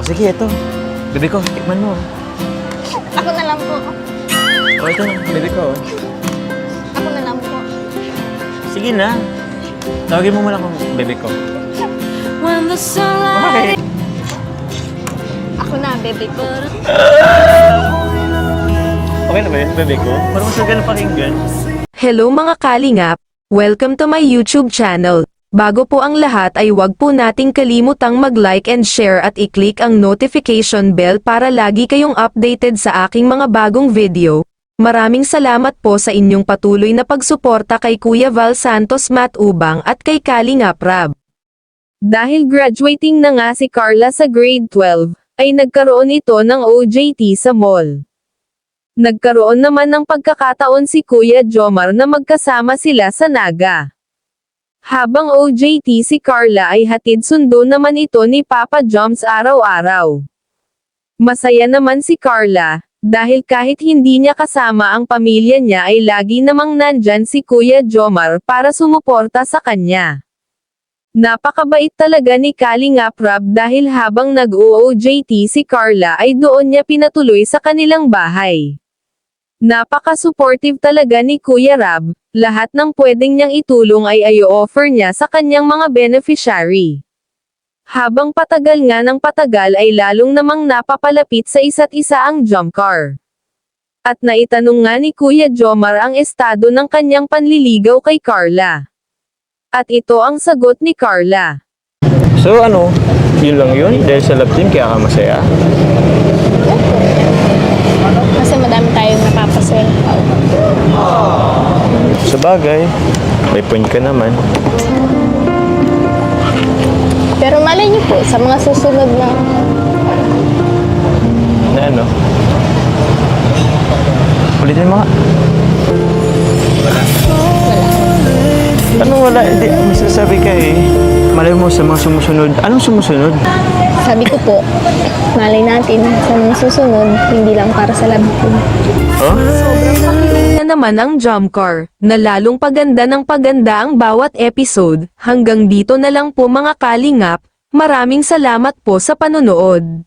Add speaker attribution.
Speaker 1: Sige, ito. Bebe ko, tikman mo.
Speaker 2: Ako na lang po.
Speaker 1: O, ito na, bebe ko.
Speaker 2: Ako na lang po.
Speaker 1: Sige na. Tawagin mo muna akong bebe ko.
Speaker 3: When the sunlight
Speaker 1: Bakit?
Speaker 2: Ako na, bebe ko.
Speaker 1: Okay na ba yun, bebe ko? Parang mas maganda pakinggan.
Speaker 4: Hello mga kalingap! Welcome to my YouTube channel. Bago po ang lahat ay wag po nating kalimutang mag-like and share at i-click ang notification bell para lagi kayong updated sa aking mga bagong video. Maraming salamat po sa inyong patuloy na pagsuporta kay Kuya Val Santos Matubang at kay Kalingap Rab. Dahil graduating na nga si Carla sa grade 12, ay nagkaroon ito ng OJT sa mall. Nagkaroon naman ng pagkakataon si Kuya Jomar na magkasama sila sa Naga. Habang OJT si Carla ay hatid sundo naman ito ni Papa Joms araw-araw. Masaya naman si Carla, dahil kahit hindi niya kasama ang pamilya niya ay lagi namang nandyan si Kuya Jomar para sumuporta sa kanya. Napakabait talaga ni Kalingap Rab dahil habang nag-OJT si Carla ay doon niya pinatuloy sa kanilang bahay. Napaka-supportive talaga ni Kuya Rab, lahat ng pwedeng niyang itulong ay i-offer niya sa kanyang mga beneficiary. Habang patagal nga ng patagal ay lalong namang napapalapit sa isa't isa ang Jomcar. At naitanong nga ni Kuya Jomar ang estado ng kanyang panliligaw kay Carla. At ito ang sagot ni Carla.
Speaker 1: So ano, yun lang yun? Dahil sa love team, kaya ka masaya?
Speaker 2: Kasi madami tayong napapaswelta.
Speaker 1: Sa bagay, may point ka naman.
Speaker 2: Pero malay niyo po, sa mga susunod na...
Speaker 1: Na ano? Ulitin mo nga. Anong wala? Hindi, may sasabi ka eh. Malay mo sa mga sumusunod. Anong sumusunod?
Speaker 2: Sabi ko po, malay natin sa mga susunod, hindi lang para sa love team.
Speaker 1: Oh?
Speaker 4: Na naman ang Jomcar, na lalong paganda ng paganda ang bawat episode. Hanggang dito na lang po mga kalingap, maraming salamat po sa panonood.